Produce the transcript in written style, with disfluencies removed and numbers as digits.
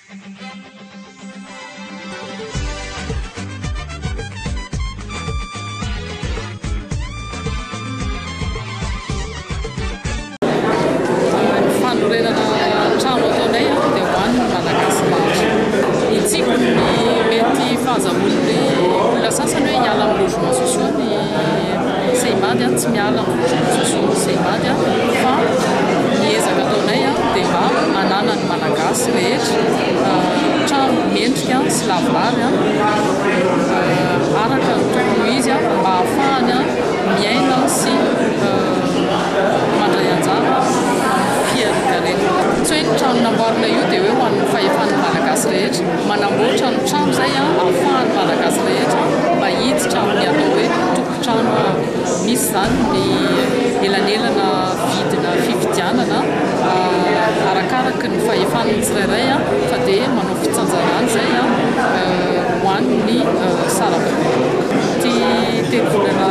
Fanorenana trano ataonay dia hoaniny malagasy maro. Itsiko ny mety fahazahoan'ny olona sasany hoe hiala amin'ny logement sociaux ny seimady tsy miala amin'ny logement sociaux seimady fa miezaka ataonay dia mba manana ny malagasy rehetra trano mendrika sy lavorary araka ny tokony izy mba ahafahany miaina sy mandray anjara fiarokarena. Tsy hoe ny trano namboarina io dia hoe ho an'ny fahefan'ny malagasy rehetra, manamboatra ny trano izay ahafahan'ny malagasy rehetra mba hiditra amin'ny atao hoe tompon-trano misy zany ny elanelana vidina fividianana arakaraky ny fahefan'ny tsirairay fa dia manao fitsanjanana izay ho an'ny sarababay. Ty telo volana